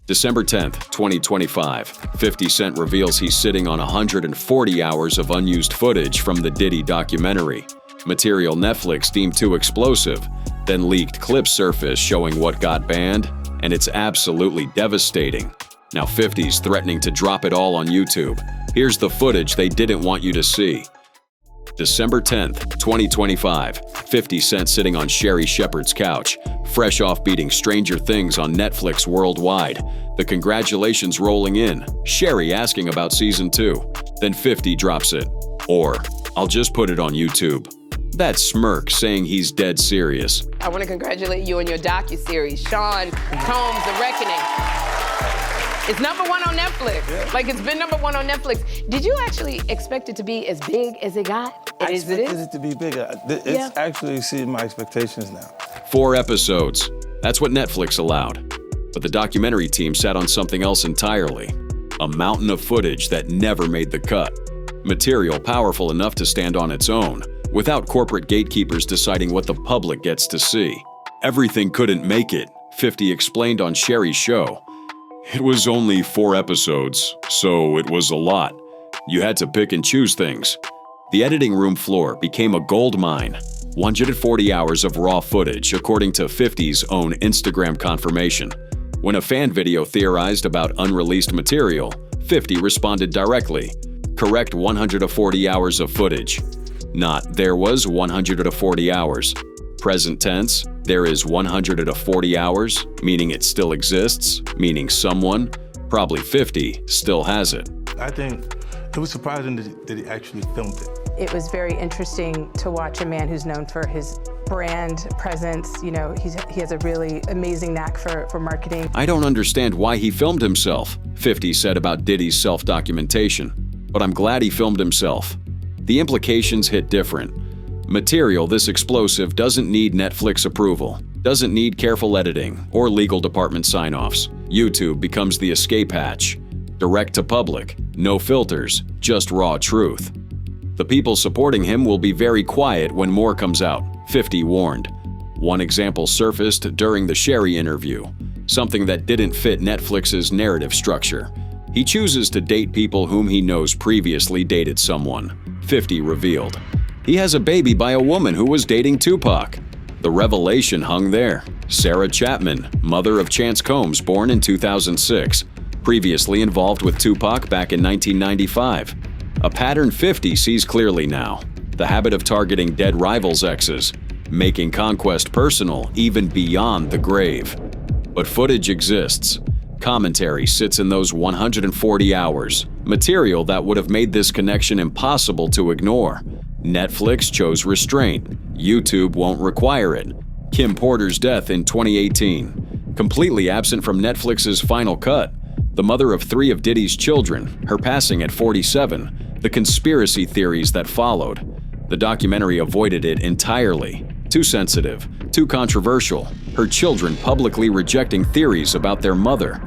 December 10th, 2025, 50 Cent reveals he's sitting on 140 hours of unused footage from the Diddy documentary. Material Netflix deemed too explosive, then leaked clips surfaced showing what got banned, and it's absolutely devastating. Now 50's threatening to drop it all on YouTube. Here's the footage they didn't want you to see. December 10th, 2025, 50 Cent sitting on Sherri Shepherd's couch, fresh off beating Stranger Things on Netflix worldwide. The congratulations rolling in, Sherri asking about season 2. Then 50 drops it. Or, I'll just put it on YouTube. That smirk saying he's dead serious. I want to congratulate you on your docuseries, Sean Combs, The Reckoning. It's #1 on Netflix. Yeah. Like, it's been #1 on Netflix. Did you actually expect it to be as big as it got? I expected it to be bigger. It's actually exceeded my expectations now. 4 episodes. That's what Netflix allowed. But the documentary team sat on something else entirely. A mountain of footage that never made the cut. Material powerful enough to stand on its own, without corporate gatekeepers deciding what the public gets to see. Everything couldn't make it, 50 explained on Sherri's show. It was only 4 episodes, so it was a lot. You had to pick and choose things. The editing room floor became a gold mine. 140 hours of raw footage, according to 50's own Instagram confirmation. When a fan video theorized about unreleased material, 50 responded directly. Correct 140 hours of footage. Not there was 140 hours. Present tense, there is 140 hours, meaning it still exists, meaning someone, probably 50, still has it. I think it was surprising that he actually filmed it. It was very interesting to watch a man who's known for his brand presence. You know, he has a really amazing knack for marketing. I don't understand why he filmed himself, 50 said about Diddy's self-documentation. But I'm glad he filmed himself. The implications hit different. Material this explosive doesn't need Netflix approval, doesn't need careful editing or legal department sign-offs. YouTube becomes the escape hatch. Direct to public, no filters, just raw truth. The people supporting him will be very quiet when more comes out, 50 warned. One example surfaced during the Sherri interview, something that didn't fit Netflix's narrative structure. He chooses to date people whom he knows previously dated someone, 50 revealed. He has a baby by a woman who was dating Tupac. The revelation hung there. Sarah Chapman, mother of Chance Combs, born in 2006, previously involved with Tupac back in 1995. A pattern 50 sees clearly now. The habit of targeting dead rivals' exes, making conquest personal even beyond the grave. But footage exists. Commentary sits in those 140 hours, material that would have made this connection impossible to ignore. Netflix chose restraint. YouTube won't require it. Kim Porter's death in 2018. Completely absent from Netflix's final cut. The mother of 3 of Diddy's children, her passing at 47. The conspiracy theories that followed. The documentary avoided it entirely. Too sensitive, too controversial. Her children publicly rejecting theories about their mother.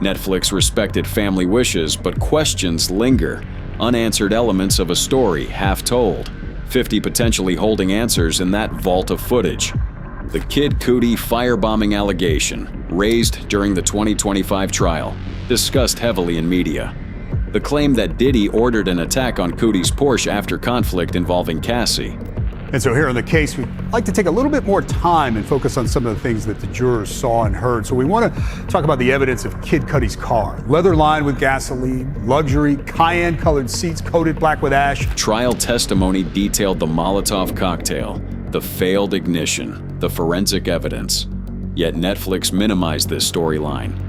Netflix respected family wishes, but questions linger. Unanswered elements of a story half told. 50 potentially holding answers in that vault of footage. The Kid Cudi firebombing allegation, raised during the 2025 trial, discussed heavily in media. The claim that Diddy ordered an attack on Cudi's Porsche after conflict involving Cassie. And so here in the case, we'd like to take a little bit more time and focus on some of the things that the jurors saw and heard. So we want to talk about the evidence of Kid Cudi's car. Leather lined with gasoline, luxury, cayenne-colored seats coated black with ash. Trial testimony detailed the Molotov cocktail, the failed ignition, the forensic evidence. Yet Netflix minimized this storyline.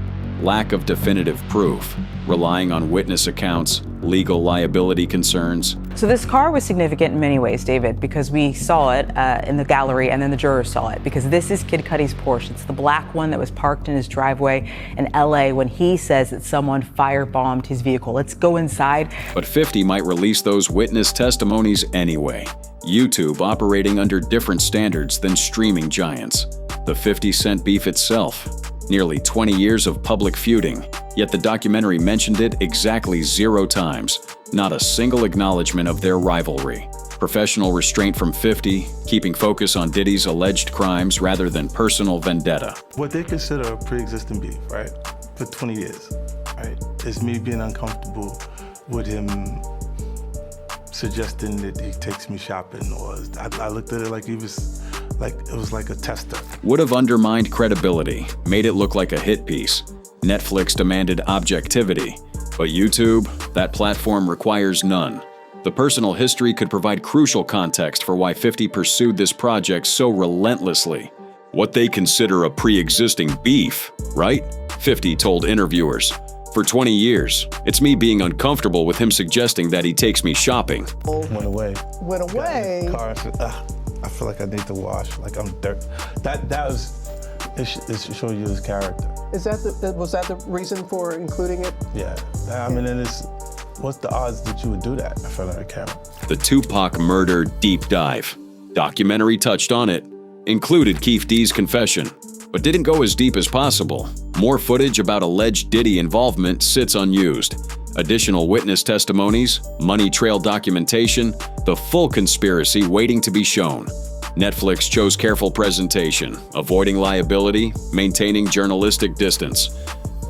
Lack of definitive proof, relying on witness accounts, legal liability concerns. So this car was significant in many ways, David, because we saw it in the gallery and then the jurors saw it, because this is Kid Cudi's Porsche. It's the black one that was parked in his driveway in LA when he says that someone firebombed his vehicle. Let's go inside. But 50 might release those witness testimonies anyway. YouTube operating under different standards than streaming giants. The 50 Cent beef itself. Nearly 20 years of public feuding, yet the documentary mentioned it exactly 0 times. Not a single acknowledgement of their rivalry. Professional restraint from 50, keeping focus on Diddy's alleged crimes rather than personal vendetta. What they consider a pre-existing beef, right? for 20 years, right? It's me being uncomfortable with him suggesting that he takes me shopping, or I looked at it like it was like a tester. Would have undermined credibility, made it look like a hit piece. Netflix demanded objectivity, but YouTube, that platform requires none. The personal history could provide crucial context for why 50 pursued this project so relentlessly. What they consider a pre-existing beef, right? 50 told interviewers. For 20 years, it's me being uncomfortable with him suggesting that he takes me shopping. Went away. Went away. Got in the car and said, I feel like I need to wash, like I'm dirt. That was, it showed you his character. Was that the reason for including it? Yeah, I mean, and what's the odds that you would do that in front of the camera? The Tupac murder deep dive. Documentary touched on it, included Keefe D's confession, but didn't go as deep as possible. More footage about alleged Diddy involvement sits unused. Additional witness testimonies, money trail documentation, the full conspiracy waiting to be shown. Netflix chose careful presentation, avoiding liability, maintaining journalistic distance.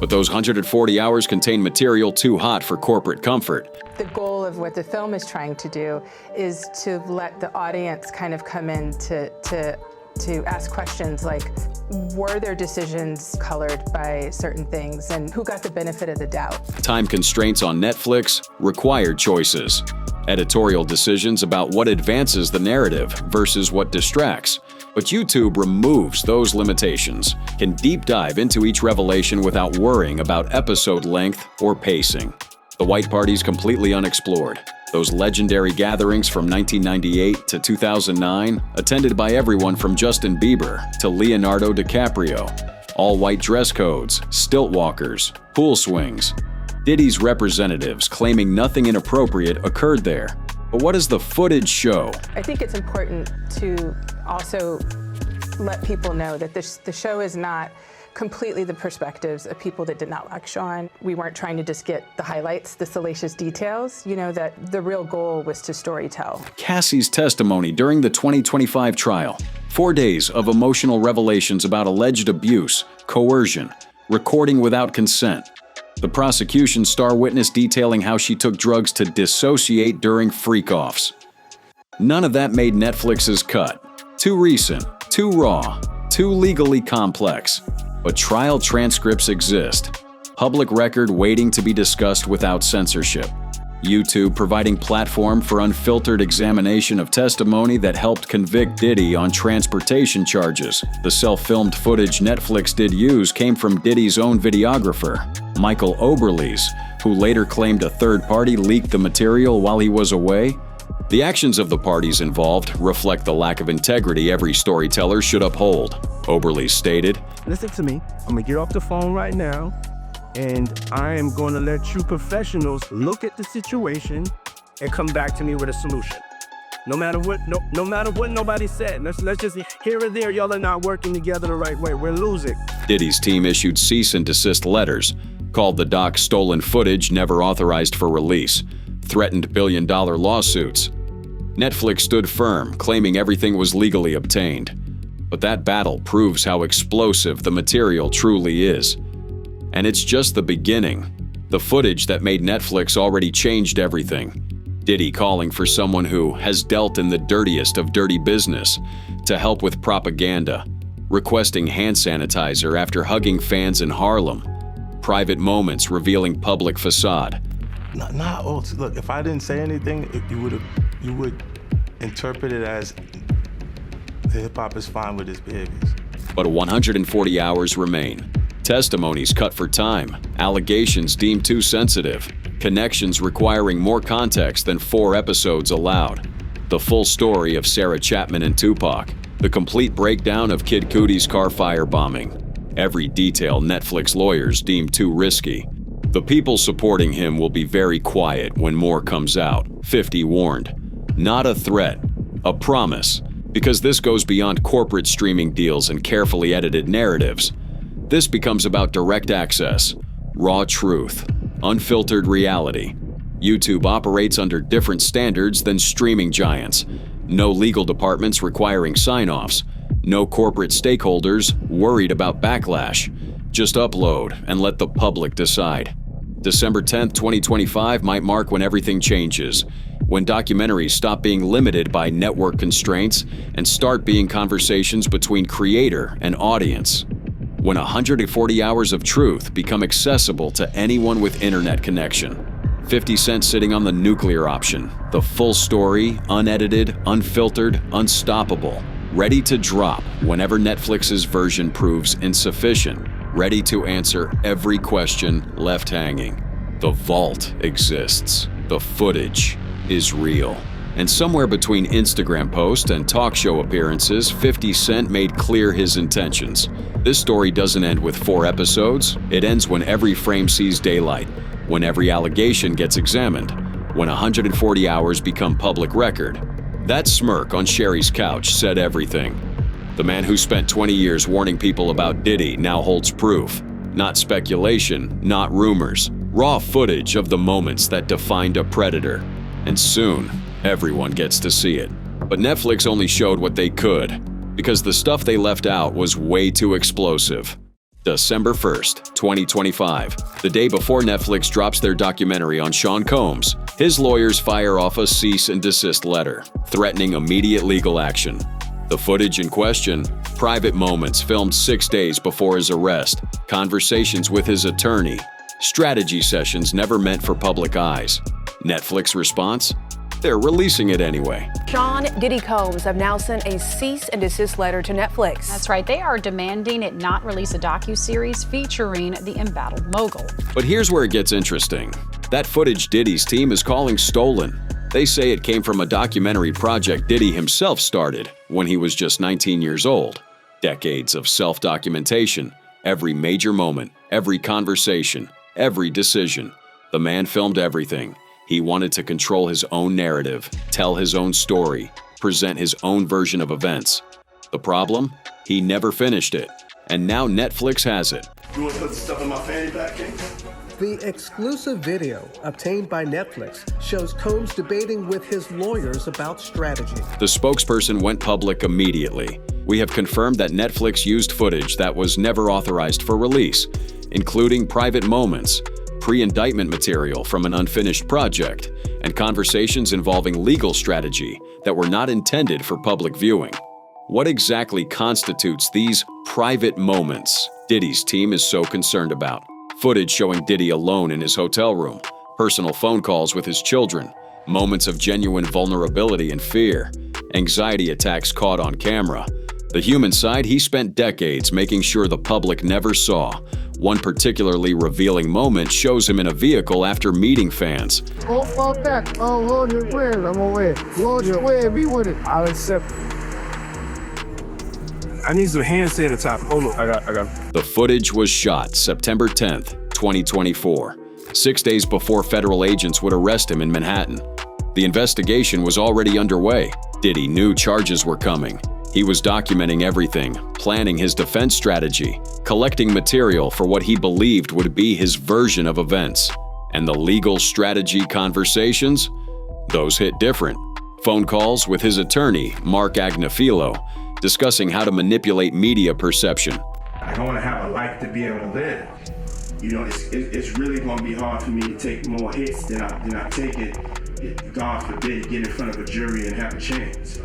But those 140 hours contain material too hot for corporate comfort. The goal of what the film is trying to do is to let the audience kind of come in to ask questions like, were their decisions colored by certain things, and who got the benefit of the doubt? Time constraints on Netflix required choices. Editorial decisions about what advances the narrative versus what distracts. But YouTube removes those limitations, can deep dive into each revelation without worrying about episode length or pacing. The White Party's completely unexplored. Those legendary gatherings from 1998 to 2009, attended by everyone from Justin Bieber to Leonardo DiCaprio. All white dress codes, stilt walkers, pool swings. Diddy's representatives claiming nothing inappropriate occurred there. But what does the footage show? I think it's important to also let people know that the show is not completely the perspectives of people that did not like Sean. We weren't trying to just get the highlights, the salacious details, that the real goal was to storytell. Cassie's testimony during the 2025 trial. 4 days of emotional revelations about alleged abuse, coercion, recording without consent. The prosecution's star witness detailing how she took drugs to dissociate during freak-offs. None of that made Netflix's cut. Too recent, too raw, too legally complex. But trial transcripts exist. Public record waiting to be discussed without censorship. YouTube providing platform for unfiltered examination of testimony that helped convict Diddy on transportation charges. The self-filmed footage Netflix did use came from Diddy's own videographer, Michael Oberles, who later claimed a third party leaked the material while he was away. The actions of the parties involved reflect the lack of integrity every storyteller should uphold, Oberles stated. Listen to me. I'm gonna get off the phone right now, and I am gonna let true professionals look at the situation and come back to me with a solution. No matter what nobody said. Let's just here or there, y'all are not working together the right way. We're losing. Diddy's team issued cease and desist letters, called the doc stolen footage never authorized for release, threatened billion-dollar lawsuits. Netflix stood firm, claiming everything was legally obtained. But that battle proves how explosive the material truly is. And it's just the beginning. The footage that made Netflix already changed everything. Diddy calling for someone who has dealt in the dirtiest of dirty business to help with propaganda, requesting hand sanitizer after hugging fans in Harlem, private moments revealing public facade. Look, if I didn't say anything, you would interpret it as the hip-hop is fine with his behaviors. But 140 hours remain. Testimonies cut for time, allegations deemed too sensitive, connections requiring more context than 4 episodes allowed. The full story of Sarah Chapman and Tupac, the complete breakdown of Kid Cudi's car firebombing. Every detail Netflix lawyers deemed too risky. The people supporting him will be very quiet when more comes out, 50 warned. Not a threat, a promise, because this goes beyond corporate streaming deals and carefully edited narratives. This becomes about direct access, raw truth, unfiltered reality. YouTube operates under different standards than streaming giants. No legal departments requiring sign-offs. No corporate stakeholders worried about backlash. Just upload and let the public decide. December 10th, 2025 might mark when everything changes, when documentaries stop being limited by network constraints and start being conversations between creator and audience. When 140 hours of truth become accessible to anyone with internet connection. 50 Cent sitting on the nuclear option, the full story, unedited, unfiltered, unstoppable, ready to drop whenever Netflix's version proves insufficient, ready to answer every question left hanging. The vault exists. The footage is real. And somewhere between Instagram posts and talk show appearances, 50 Cent made clear his intentions. This story doesn't end with 4 episodes. It ends when every frame sees daylight, when every allegation gets examined, when 140 hours become public record. That smirk on Sherry's couch said everything. The man who spent 20 years warning people about Diddy now holds proof. Not speculation, not rumors. Raw footage of the moments that defined a predator. And soon, everyone gets to see it. But Netflix only showed what they could, because the stuff they left out was way too explosive. December 1st, 2025, the day before Netflix drops their documentary on Sean Combs, his lawyers fire off a cease and desist letter, threatening immediate legal action. The footage in question, private moments filmed 6 days before his arrest, conversations with his attorney, strategy sessions never meant for public eyes. Netflix response? They're releasing it anyway. Sean Diddy Combs have now sent a cease and desist letter to Netflix. That's right. They are demanding it not release a docuseries featuring the embattled mogul. But here's where it gets interesting. That footage Diddy's team is calling stolen. They say it came from a documentary project Diddy himself started when he was just 19 years old. Decades of self-documentation, every major moment, every conversation, every decision. The man filmed everything. He wanted to control his own narrative, tell his own story, present his own version of events. The problem? He never finished it. And now Netflix has it. You want to put the stuff in my fanny pack, King? The exclusive video obtained by Netflix shows Combs debating with his lawyers about strategy. The spokesperson went public immediately. We have confirmed that Netflix used footage that was never authorized for release, including private moments, pre-indictment material from an unfinished project, and conversations involving legal strategy that were not intended for public viewing. What exactly constitutes these private moments Diddy's team is so concerned about? Footage showing Diddy alone in his hotel room, personal phone calls with his children, moments of genuine vulnerability and fear, anxiety attacks caught on camera. The human side he spent decades making sure the public never saw. One particularly revealing moment shows him in a vehicle after meeting fans. Oh, fuck that. Oh, Lord, you're weird. I'm away. Lord, you're weird. Be with it. I'll accept it. I need some hand sanitizer. Hold on, I got. The footage was shot September 10th, 2024, 6 days before federal agents would arrest him in Manhattan. The investigation was already underway. Diddy knew charges were coming. He was documenting everything, planning his defense strategy, collecting material for what he believed would be his version of events. And the legal strategy conversations? Those hit different. Phone calls with his attorney, Mark Agnifilo, discussing how to manipulate media perception. I want to have a life to be able to live. You know, it's really going to be hard for me to take more hits than I take it. God forbid, get in front of a jury and have a chance.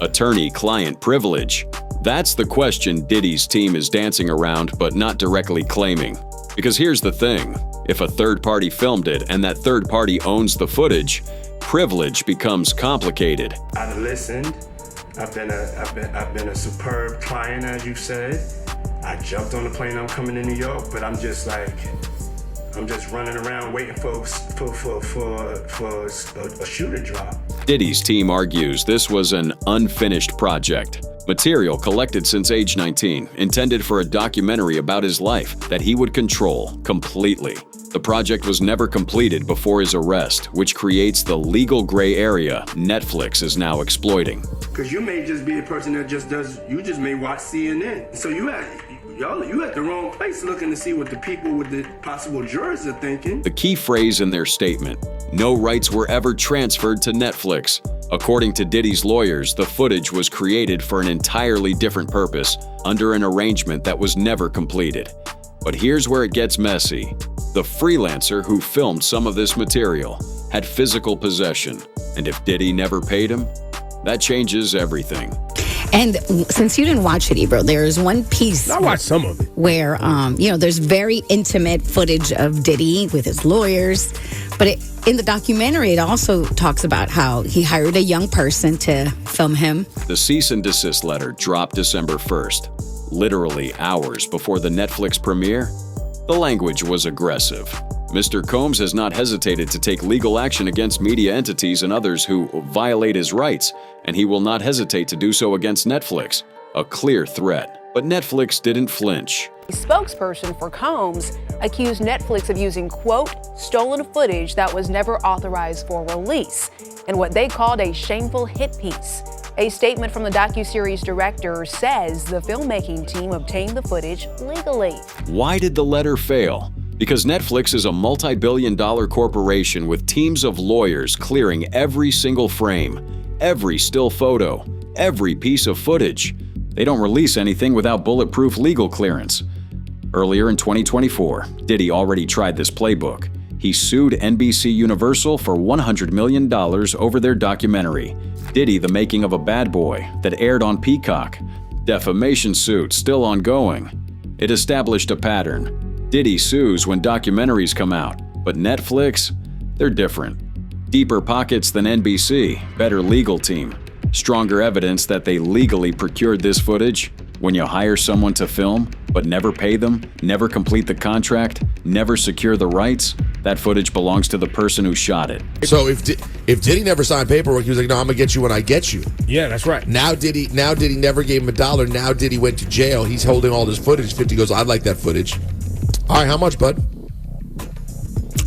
Attorney-client privilege. That's the question Diddy's team is dancing around but not directly claiming. Because here's the thing, if a third party filmed it and that third party owns the footage, privilege becomes complicated. I've listened. I've been a superb client, as you said. I jumped on the plane, I'm coming to New York, but I'm just running around waiting for a shoe to drop. Diddy's team argues this was an unfinished project. Material collected since age 19, intended for a documentary about his life that he would control completely. The project was never completed before his arrest, which creates the legal gray area Netflix is now exploiting. Because you may just be a person that just may watch CNN. So you at the wrong place looking to see what the people with the possible jurors are thinking. The key phrase in their statement, no rights were ever transferred to Netflix. According to Diddy's lawyers, the footage was created for an entirely different purpose, under an arrangement that was never completed. But here's where it gets messy. The freelancer who filmed some of this material had physical possession, and if Diddy never paid him, that changes everything. And since you didn't watch it, Ebro, there's one piece. I watched some of it. Where, there's very intimate footage of Diddy with his lawyers. But in the documentary, it also talks about how he hired a young person to film him. The cease and desist letter dropped December 1st, literally hours before the Netflix premiere. The language was aggressive. Mr. Combs has not hesitated to take legal action against media entities and others who violate his rights, and he will not hesitate to do so against Netflix. A clear threat. But Netflix didn't flinch. A spokesperson for Combs accused Netflix of using, quote, stolen footage that was never authorized for release in what they called a shameful hit piece. A statement from the docuseries director says the filmmaking team obtained the footage legally. Why did the letter fail? Because Netflix is a multi-billion-dollar corporation with teams of lawyers clearing every single frame, every still photo, every piece of footage. They don't release anything without bulletproof legal clearance. Earlier in 2024, Diddy already tried this playbook. He sued NBC Universal for $100 million over their documentary, Diddy: The Making of a Bad Boy, that aired on Peacock. Defamation suit still ongoing. It established a pattern. Diddy sues when documentaries come out, but Netflix, they're different. Deeper pockets than NBC, better legal team, stronger evidence that they legally procured this footage. When you hire someone to film, but never pay them, never complete the contract, never secure the rights, that footage belongs to the person who shot it. So if Diddy never signed paperwork, he was like, no, I'm gonna get you when I get you. Yeah, that's right. Now Diddy never gave him $1. Now Diddy went to jail. He's holding all this footage. 50 goes, I'd like that footage. All right, how much, bud?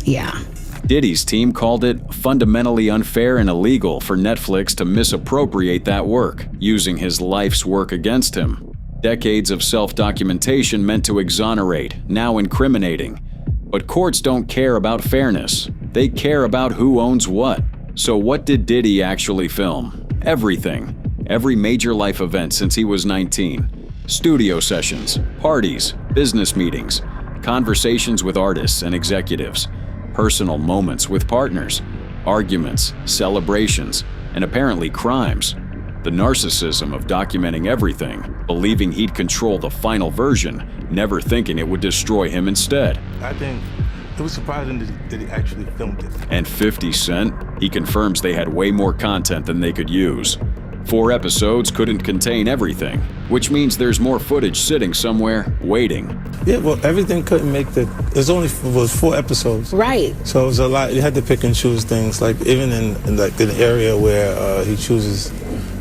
Yeah. Diddy's team called it fundamentally unfair and illegal for Netflix to misappropriate that work, using his life's work against him. Decades of self-documentation meant to exonerate, now incriminating. But courts don't care about fairness. They care about who owns what. So what did Diddy actually film? Everything. Every major life event since he was 19. Studio sessions, parties, business meetings, conversations with artists and executives, personal moments with partners, arguments, celebrations, and apparently crimes. The narcissism of documenting everything, believing he'd control the final version, never thinking it would destroy him instead. I think it was surprising that he actually filmed it. And 50 Cent, he confirms they had way more content than they could use. 4 episodes couldn't contain everything, which means there's more footage sitting somewhere, waiting. Yeah, well, everything couldn't make the. It was 4 episodes. Right. So it was a lot. You had to pick and choose things. Like even in like an area where he chooses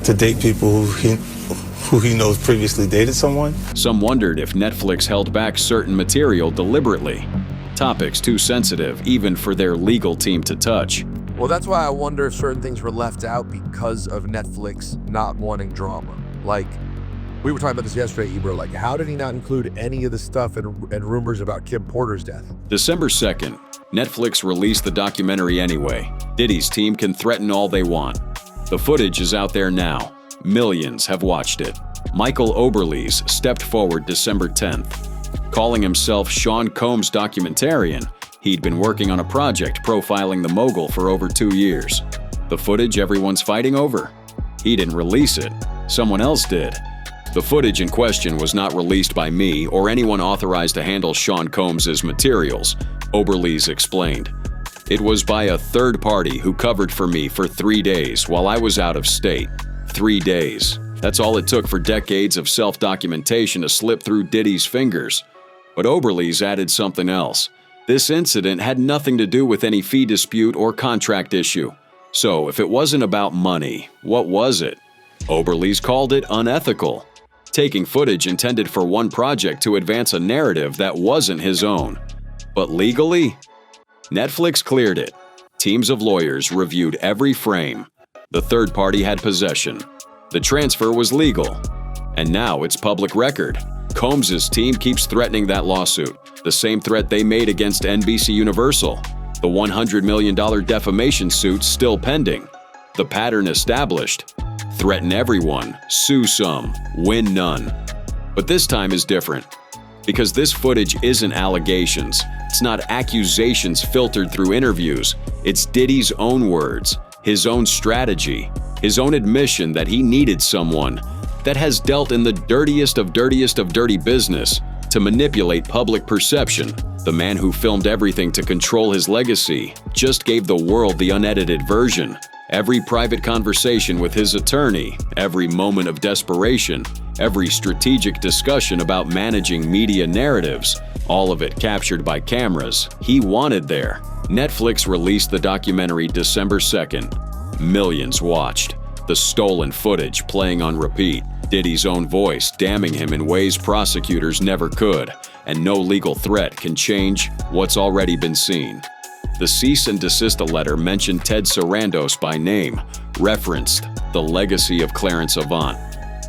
to date people who he knows previously dated someone. Some wondered if Netflix held back certain material deliberately. Topics too sensitive even for their legal team to touch. Well, that's why I wonder if certain things were left out because of Netflix not wanting drama. Like, we were talking about this yesterday, Ebro. Like, how did he not include any of the stuff and rumors about Kim Porter's death? December 2nd, Netflix released the documentary anyway. Diddy's team can threaten all they want. The footage is out there now. Millions have watched it. Michael Oberlees stepped forward December 10th. Calling himself Sean Combs documentarian, he'd been working on a project profiling the mogul for over 2 years. The footage everyone's fighting over? He didn't release it. Someone else did. The footage in question was not released by me or anyone authorized to handle Sean Combs' materials, Oberlees explained. It was by a third party who covered for me for 3 days while I was out of state. 3 days. That's all it took for decades of self-documentation to slip through Diddy's fingers. But Oberlees added something else. This incident had nothing to do with any fee dispute or contract issue. So if it wasn't about money, what was it? Oberlees called it unethical. Taking footage intended for one project to advance a narrative that wasn't his own. But legally? Netflix cleared it. Teams of lawyers reviewed every frame. The third party had possession. The transfer was legal. And now it's public record. Combs' team keeps threatening that lawsuit, the same threat they made against NBC Universal. The $100 million defamation suit still pending. The pattern established. Threaten everyone, sue some, win none. But this time is different. Because this footage isn't allegations. It's not accusations filtered through interviews. It's Diddy's own words, his own strategy, his own admission that he needed someone that has dealt in the dirtiest of dirty business to manipulate public perception. The man who filmed everything to control his legacy just gave the world the unedited version. Every private conversation with his attorney, every moment of desperation, every strategic discussion about managing media narratives, all of it captured by cameras he wanted there. Netflix released the documentary December 2nd. Millions watched. The stolen footage playing on repeat. Diddy's own voice damning him in ways prosecutors never could, and no legal threat can change what's already been seen. The cease and desist letter mentioned Ted Sarandos by name, referenced the legacy of Clarence Avant,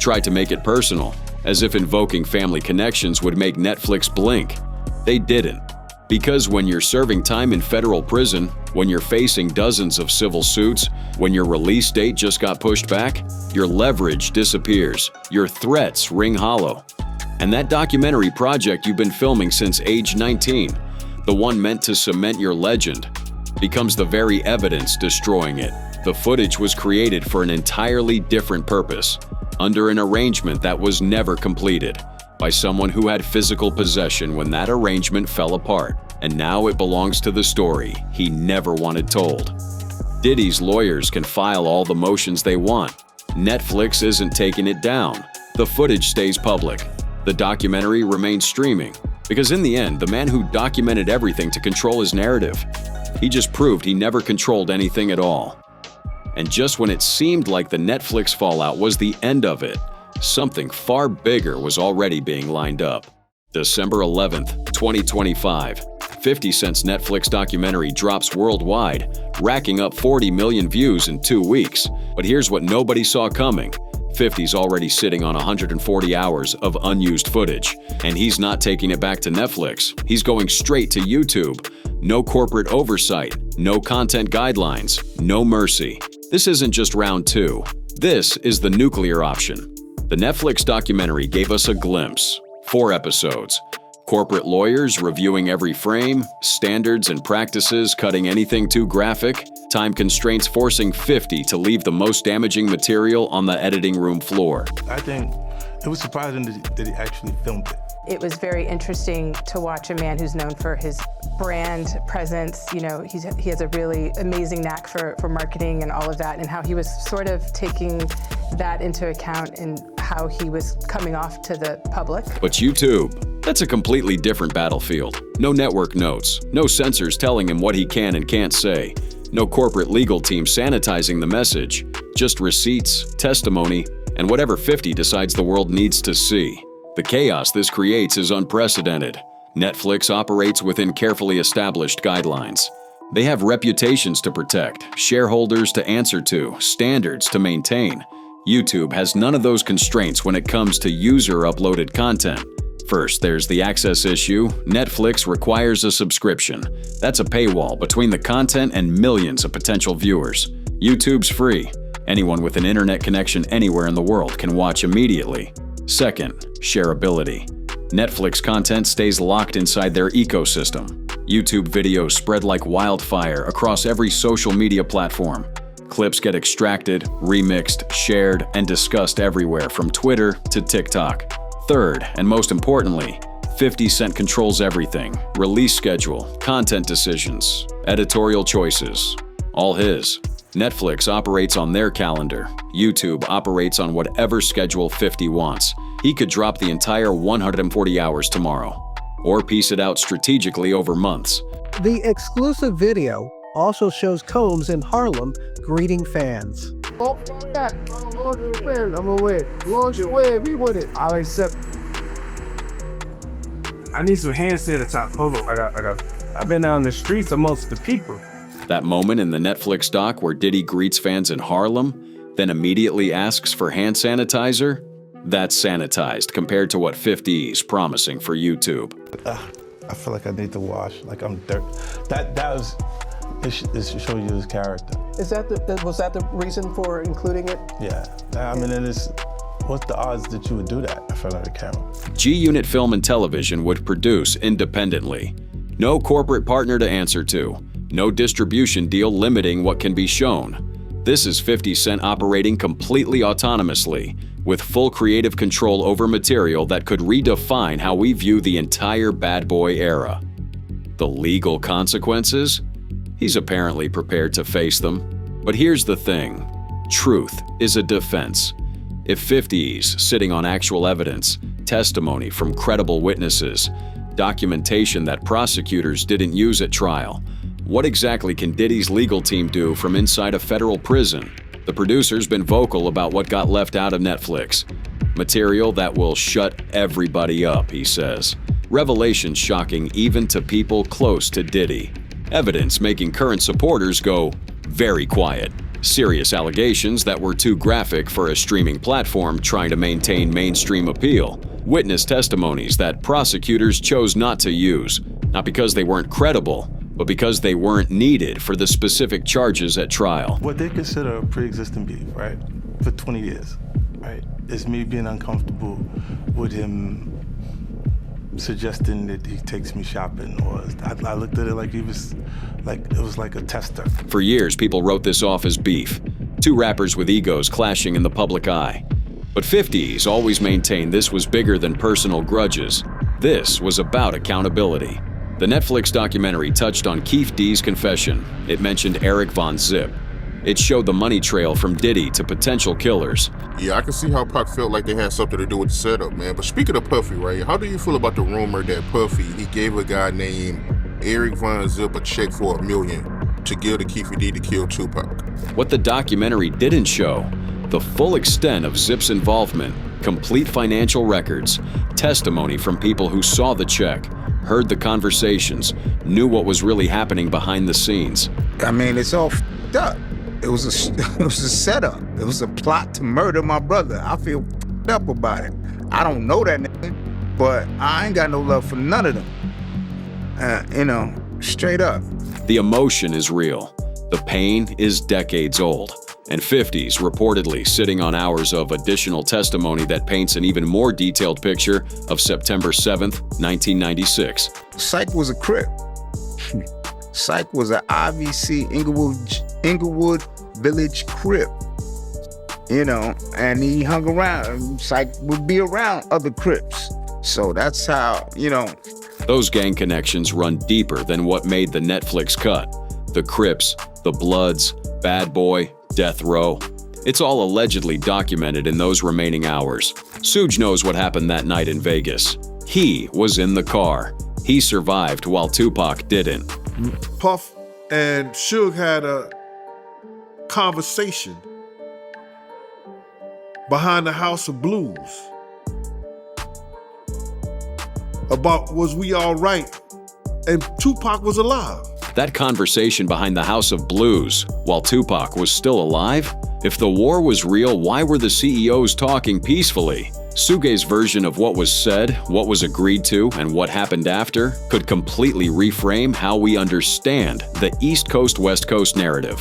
tried to make it personal, as if invoking family connections would make Netflix blink. They didn't. Because when you're serving time in federal prison, when you're facing dozens of civil suits, when your release date just got pushed back, your leverage disappears, your threats ring hollow. And that documentary project you've been filming since age 19, the one meant to cement your legend, becomes the very evidence destroying it. The footage was created for an entirely different purpose, under an arrangement that was never completed, by someone who had physical possession when that arrangement fell apart, and now it belongs to the story he never wanted told. Diddy's lawyers can file all the motions they want. Netflix isn't taking it down. The footage stays public. The documentary remains streaming. Because in the end, the man who documented everything to control his narrative, he just proved he never controlled anything at all. And just when it seemed like the Netflix fallout was the end of it, something far bigger was already being lined up. December 11th, 2025, 50 Cent's Netflix documentary drops worldwide, racking up 40 million views in 2 weeks. But here's what nobody saw coming. 50's already sitting on 140 hours of unused footage, and he's not taking it back to Netflix. He's going straight to YouTube. No corporate oversight, no content guidelines, no mercy. This isn't just round 2. This is the nuclear option. The Netflix documentary gave us a glimpse. 4 episodes. Corporate lawyers reviewing every frame, standards and practices cutting anything too graphic, time constraints forcing 50 to leave the most damaging material on the editing room floor. I think it was surprising that he actually filmed it. It was very interesting to watch a man who's known for his brand presence. You know, he has a really amazing knack for marketing and all of that, and how he was sort of taking that into account in how he was coming off to the public. But YouTube, that's a completely different battlefield. No network notes, no censors telling him what he can and can't say, no corporate legal team sanitizing the message, just receipts, testimony, and whatever 50 decides the world needs to see. The chaos this creates is unprecedented. Netflix operates within carefully established guidelines. They have reputations to protect, shareholders to answer to, standards to maintain. YouTube has none of those constraints when it comes to user-uploaded content. First, there's the access issue. Netflix requires a subscription. That's a paywall between the content and millions of potential viewers. YouTube's free. Anyone with an internet connection anywhere in the world can watch immediately. Second, shareability. Netflix content stays locked inside their ecosystem. YouTube videos spread like wildfire across every social media platform. Clips get extracted, remixed, shared, and discussed everywhere from Twitter to TikTok. Third, and most importantly, 50 Cent controls everything. Release schedule, content decisions, editorial choices. All his. Netflix operates on their calendar. YouTube operates on whatever schedule 50 wants. He could drop the entire 140 hours tomorrow, or piece it out strategically over months. The exclusive video also shows Combs in Harlem greeting fans. Oh, God. I'm away. Launch your way. Be with it. I'll accept. I need some hand sanitizer. Hold on. I've been out in the streets amongst the people. That moment in the Netflix doc where Diddy greets fans in Harlem, then immediately asks for hand sanitizer, that's sanitized compared to what 50's promising for YouTube. I feel like I need to wash, like I'm dirt. It should show you his character. Was that the reason for including it? Yeah, I mean, What's the odds that you would do that in front of the camera? G-Unit Film and Television would produce independently. No corporate partner to answer to. No distribution deal limiting what can be shown. This is 50 Cent operating completely autonomously, with full creative control over material that could redefine how we view the entire Bad Boy era. The legal consequences? He's apparently prepared to face them. But here's the thing. Truth is a defense. If 50's sitting on actual evidence, testimony from credible witnesses, documentation that prosecutors didn't use at trial, what exactly can Diddy's legal team do from inside a federal prison? The producer's been vocal about what got left out of Netflix. Material that will shut everybody up, he says. Revelations shocking even to people close to Diddy. Evidence making current supporters go very quiet. Serious allegations that were too graphic for a streaming platform trying to maintain mainstream appeal. Witness testimonies that prosecutors chose not to use, not because they weren't credible, but because they weren't needed for the specific charges at trial. What they consider a pre-existing beef, right, for 20 years, right, is me being uncomfortable with him suggesting that he takes me shopping, or I looked at it like it was like a tester. For years, people wrote this off as beef. Two rappers with egos clashing in the public eye. But 50's always maintained this was bigger than personal grudges. This was about accountability. The Netflix documentary touched on Keefe D's confession. It mentioned Eric Von Zip. It showed the money trail from Diddy to potential killers. Yeah, I can see how Pac felt like they had something to do with the setup, man. But speaking of Puffy, right, how do you feel about the rumor that Puffy, he gave a guy named Eric Von Zip a check for $1 million to give to Keefe D to kill Tupac? What the documentary didn't show, the full extent of Zip's involvement, complete financial records, testimony from people who saw the check, heard the conversations, knew what was really happening behind the scenes. I mean, it's all f***ed up. It was a setup. It was a plot to murder my brother. I feel f***ed up about it. I don't know that nigga, but I ain't got no love for none of them. Straight up. The emotion is real. The pain is decades old. And 50's reportedly sitting on hours of additional testimony that paints an even more detailed picture of September 7th, 1996. Syke was a Crip. Syke was an IVC Inglewood Village Crip. And he hung around. Syke would be around other Crips. So that's how, Those gang connections run deeper than what made the Netflix cut. The Crips, the Bloods, Bad Boy, Death Row. It's all allegedly documented in those remaining hours. Suge knows what happened that night in Vegas. He was in the car. He survived while Tupac didn't. Puff and Suge had a conversation behind the House of Blues about was we all right, and Tupac was alive. That conversation behind the House of Blues, while Tupac was still alive? If the war was real, why were the CEOs talking peacefully? Suge's version of what was said, what was agreed to, and what happened after could completely reframe how we understand the East Coast-West Coast narrative.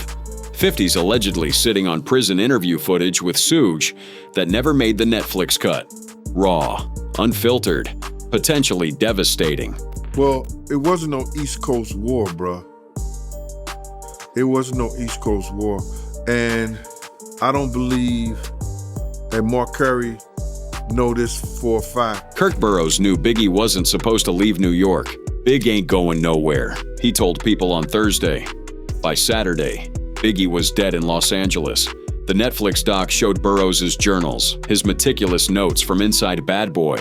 50's allegedly sitting on prison interview footage with Suge that never made the Netflix cut. Raw, unfiltered, potentially devastating. Well, it wasn't no East Coast war, bruh. It wasn't no East Coast war. And I don't believe that Mark Curry know this for a fact. Kirk Burroughs knew Biggie wasn't supposed to leave New York. Big ain't going nowhere, he told people on Thursday. By Saturday, Biggie was dead in Los Angeles. The Netflix doc showed Burroughs' journals, his meticulous notes from inside Bad Boy.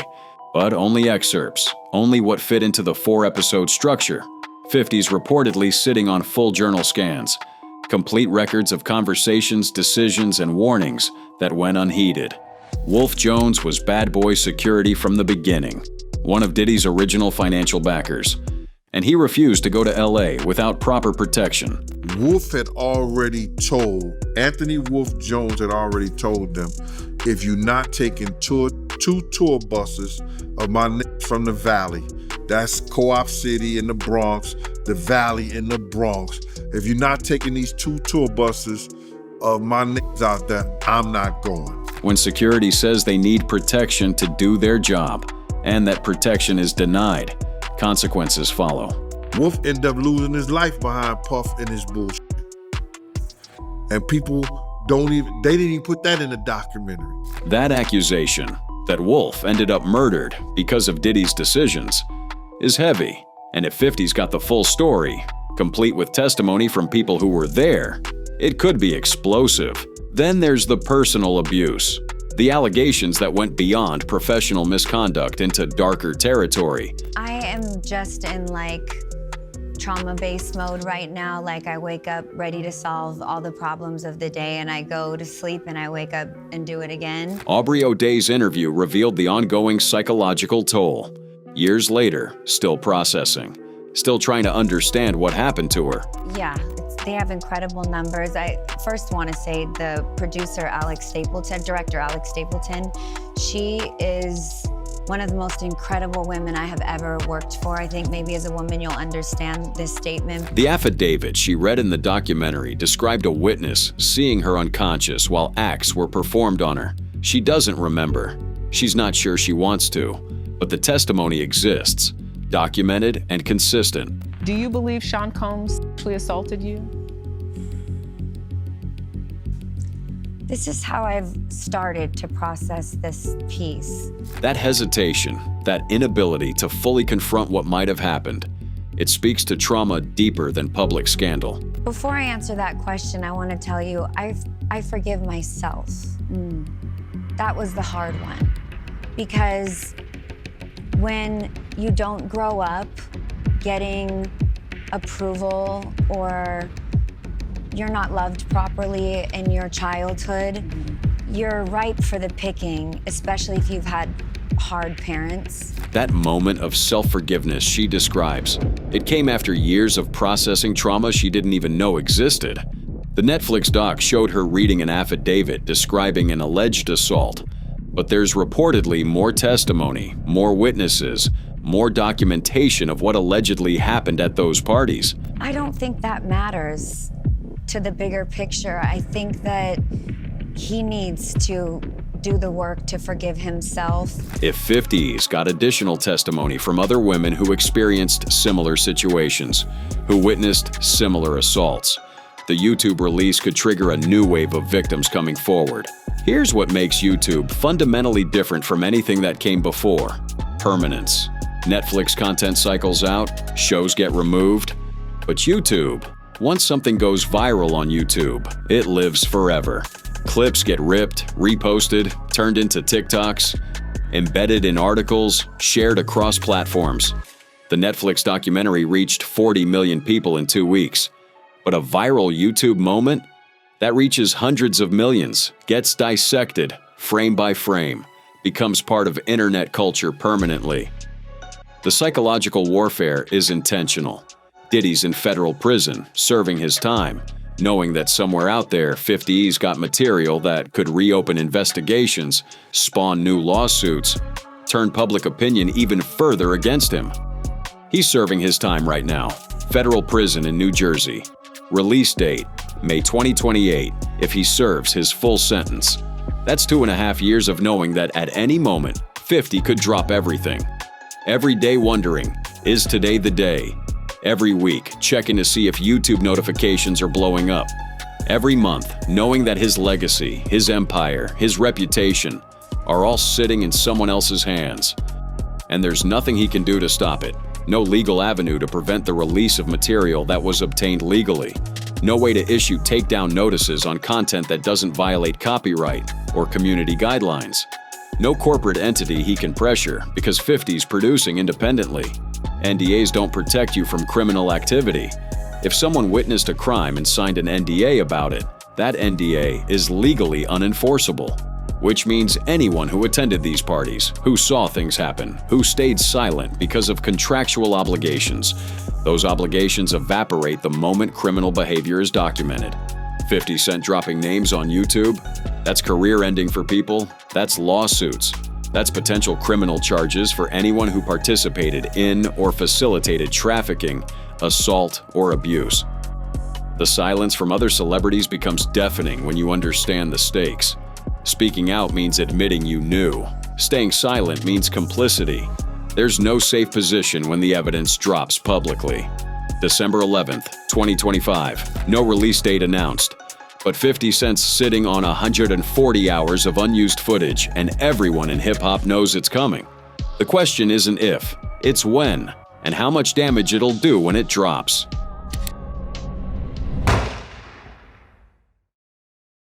But only excerpts, only what fit into the 4-episode structure. 50's reportedly sitting on full journal scans, complete records of conversations, decisions, and warnings that went unheeded. Wolf Jones was Bad Boy security from the beginning, one of Diddy's original financial backers. And he refused to go to LA without proper protection. Wolf had already told, Anthony Wolf Jones had already told them, if you're not taking two tour buses of my niggas from the Valley, that's Co-op City in the Bronx, the Valley in the Bronx. If you're not taking these 2 tour buses of my niggas out there, I'm not going. when security says they need protection to do their job, and that protection is denied, consequences follow. Wolf ended up losing his life behind Puff and his bullshit. And people they didn't even put that in the documentary. That accusation, that Wolf ended up murdered because of Diddy's decisions, is heavy. And if 50's got the full story, complete with testimony from people who were there, it could be explosive. Then there's the personal abuse, the allegations that went beyond professional misconduct into darker territory. I am just in trauma-based mode right now. I wake up ready to solve all the problems of the day, and I go to sleep and I wake up and do it again. Aubrey O'Day's interview revealed the ongoing psychological toll. Years later, still processing, still trying to understand what happened to her. Yeah, they have incredible numbers. I first want to say the producer, director Alex Stapleton, she is one of the most incredible women I have ever worked for. I think maybe as a woman you'll understand this statement. The affidavit she read in the documentary described a witness seeing her unconscious while acts were performed on her. She doesn't remember. She's not sure she wants to, but the testimony exists, documented and consistent. Do you believe Sean Combs actually assaulted you? This is how I've started to process this piece. That hesitation, that inability to fully confront what might have happened, it speaks to trauma deeper than public scandal. Before I answer that question, I want to tell you, I forgive myself. That was the hard one. Because when you don't grow up getting approval or you're not loved properly in your childhood, you're ripe for the picking, especially if you've had hard parents. That moment of self-forgiveness she describes, it came after years of processing trauma she didn't even know existed. The Netflix doc showed her reading an affidavit describing an alleged assault, but there's reportedly more testimony, more witnesses, more documentation of what allegedly happened at those parties. I don't think that matters to the bigger picture. I think that he needs to do the work to forgive himself. If 50's got additional testimony from other women who experienced similar situations, who witnessed similar assaults, the YouTube release could trigger a new wave of victims coming forward. Here's what makes YouTube fundamentally different from anything that came before: permanence. Netflix content cycles out, shows get removed, but YouTube, once something goes viral on YouTube, it lives forever. Clips get ripped, reposted, turned into TikToks, embedded in articles, shared across platforms. The Netflix documentary reached 40 million people in 2 weeks. But a viral YouTube moment? That reaches hundreds of millions, gets dissected, frame by frame, becomes part of internet culture permanently. The psychological warfare is intentional. Diddy's in federal prison, serving his time, knowing that somewhere out there 50's got material that could reopen investigations, spawn new lawsuits, turn public opinion even further against him. He's serving his time right now, federal prison in New Jersey. Release date, May 2028, if he serves his full sentence. That's 2.5 years of knowing that at any moment, 50 could drop everything. Every day wondering, is today the day? Every week, checking to see if YouTube notifications are blowing up. Every month, knowing that his legacy, his empire, his reputation are all sitting in someone else's hands. And there's nothing he can do to stop it. No legal avenue to prevent the release of material that was obtained legally. No way to issue takedown notices on content that doesn't violate copyright or community guidelines. No corporate entity he can pressure because 50's producing independently. NDAs don't protect you from criminal activity. If someone witnessed a crime and signed an NDA about it, that NDA is legally unenforceable. Which means anyone who attended these parties, who saw things happen, who stayed silent because of contractual obligations, those obligations evaporate the moment criminal behavior is documented. 50 Cent dropping names on YouTube? That's career ending for people. That's lawsuits. That's potential criminal charges for anyone who participated in or facilitated trafficking, assault, or abuse. The silence from other celebrities becomes deafening when you understand the stakes. Speaking out means admitting you knew. Staying silent means complicity. There's no safe position when the evidence drops publicly. December 11th, 2025. No release date announced. But 50 Cent's sitting on 140 hours of unused footage, and everyone in hip-hop knows it's coming. The question isn't if, it's when, and how much damage it'll do when it drops.